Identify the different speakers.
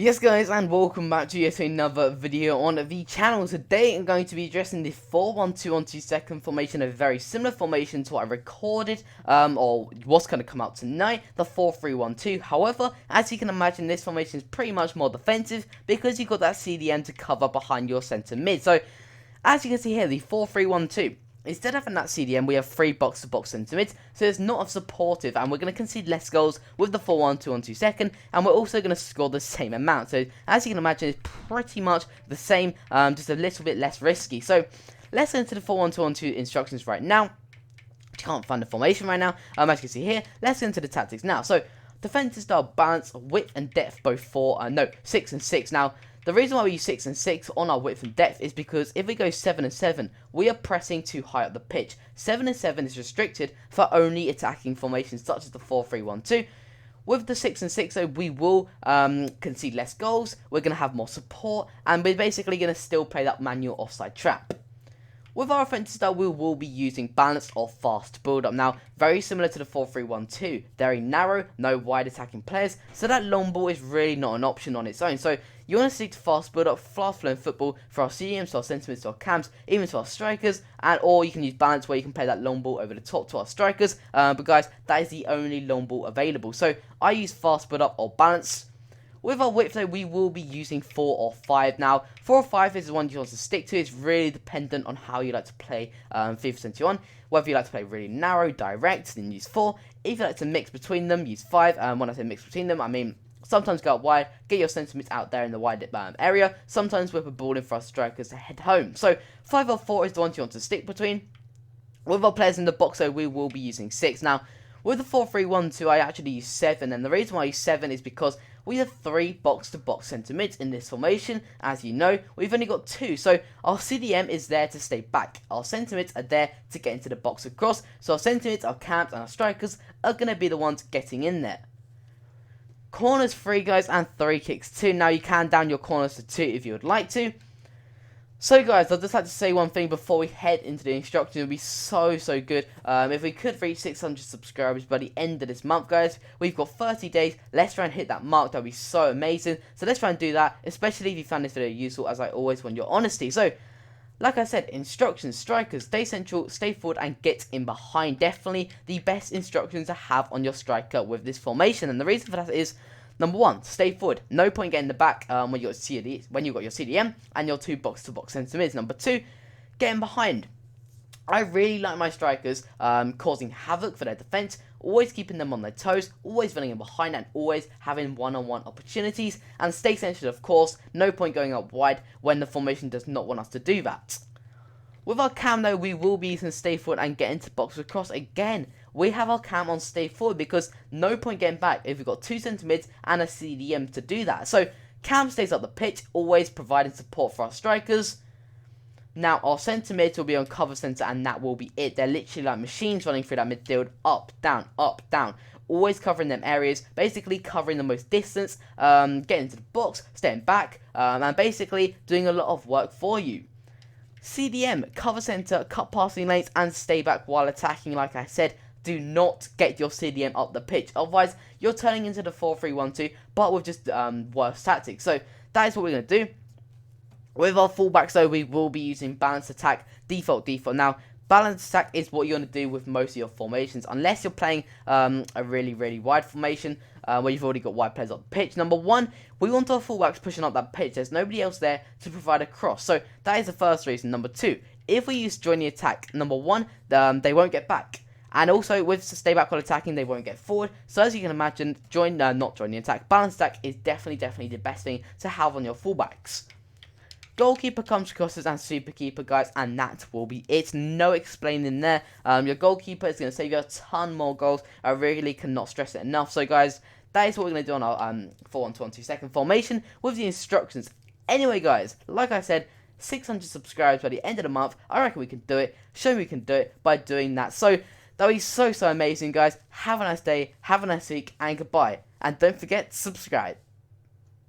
Speaker 1: Yes guys, and welcome back to yet another video on the channel. Today I'm going to be addressing the 4-1-2 on 2-second formation, a very similar formation to what I recorded, or what's going to come out tonight, the 4-3-1-2. However, as you can imagine, this formation is pretty much more defensive because you've got that CDM to cover behind your centre mid. So, as you can see here, the 4-3-1-2. Instead of having that CDM, we have 3 box-to-box centre mids, so it's not as supportive, and we're going to concede less goals with the 4-1-2 on 2-second, and we're also going to score the same amount. So, as you can imagine, it's pretty much the same, just a little bit less risky. So, let's get into the 4-1-2 on 2 instructions right now. Can't find the formation right now, as you can see here. Let's get into the tactics now. So, defensive style, balance, width and depth, both 6 and 6. Now, the reason why we use 6 and 6 on our width and depth is because if we go 7 and 7, we are pressing too high up the pitch. 7 and 7 is restricted for only attacking formations such as the 4-3-1-2. With the 6 and 6 though, we will concede less goals, we're going to have more support, and we're basically going to still play that manual offside trap. With our offensive style, we will be using balanced or fast build-up. Now, very similar to the 4-3-1-2. Very narrow, no wide attacking players, so that long ball is really not an option on its own. So, you want to stick to fast build-up, fast-flowing football for our CDMs, to our centre-mids, to our cams, even to our strikers, or you can use balance where you can play that long ball over the top to our strikers. But guys, that is the only long ball available. So, I use fast build-up or balance. With our width though, we will be using 4 or 5. Now, 4 or 5 is the one you want to stick to. It's really dependent on how you like to play FIFA 21. Whether you like to play really narrow, direct, then use 4. If you like to mix between them, use 5. When I say mix between them, I mean sometimes go out wide, get your sentiments out there in the wide area. Sometimes whip a ball in for our strikers to head home. So, 5 or 4 is the ones you want to stick between. With our players in the box though, we will be using 6. Now, with the 4-3-1-2, I actually use 7, and the reason why I use 7 is because we have 3 box-to-box centre mids in this formation. As you know, we've only got 2, so our CDM is there to stay back. Our centre mids are there to get into the box across, so our centre mids, our cams, and our strikers are going to be the ones getting in there. Corners 3, guys, and 3 kicks 2. Now, you can down your corners to 2 if you would like to. So guys, I'd just like to say one thing before we head into the instructions. It would be so good if we could reach 600 subscribers by the end of this month, guys. We've got 30 days. Let's try and hit that mark. That would be so amazing. So let's try and do that, especially if you found this video useful, as I always want your honesty. So, like I said, instructions, strikers, stay central, stay forward, and get in behind. Definitely the best instructions to have on your striker with this formation. And the reason for that is, number 1, stay forward. No point getting in the back when you got your CDM and your 2 box-to-box centre mids. Number 2, getting behind. I really like my strikers causing havoc for their defence, always keeping them on their toes, always running in behind, and always having one-on-one opportunities. And stay central, of course. No point going up wide when the formation does not want us to do that. With our cam though, we will be using stay forward and get into box across again. We have our cam on stay forward because no point getting back if we've got 2 centre mids and a CDM to do that. So cam stays up the pitch, always providing support for our strikers. Now our centre mids will be on cover centre, and that will be it. They're literally like machines running through that midfield, up, down. Always covering them areas, basically covering the most distance, getting into the box, staying back, and basically doing a lot of work for you. CDM, cover centre, cut passing lanes, and stay back while attacking. Like I said, do not get your CDM up the pitch. Otherwise, you're turning into the 4-3-1-2, but with just worse tactics. So, that is what we're going to do. With our fullbacks, though, we will be using balanced attack, default. Now, balanced attack is what you're going to do with most of your formations, unless you're playing a really wide formation where you've already got wide players up the pitch. Number 1, we want our fullbacks pushing up that pitch. There's nobody else there to provide a cross. So that is the first reason. Number 2, if we use join the attack, number 1, they won't get back. And also, with stay back while attacking, they won't get forward. So as you can imagine, not join the attack. Balanced attack is definitely the best thing to have on your fullbacks. Goalkeeper comes crosses and super keeper, guys, and that will be it. No explaining there. Your goalkeeper is going to save you a ton more goals. I really cannot stress it enough. So, guys, that is what we're going to do on our 4-1-2 on 2-second formation with the instructions. Anyway, guys, like I said, 600 subscribers by the end of the month. I reckon we can do it. Show me we can do it by doing that. So, that would be so amazing, guys. Have a nice day, have a nice week, and goodbye. And don't forget to subscribe.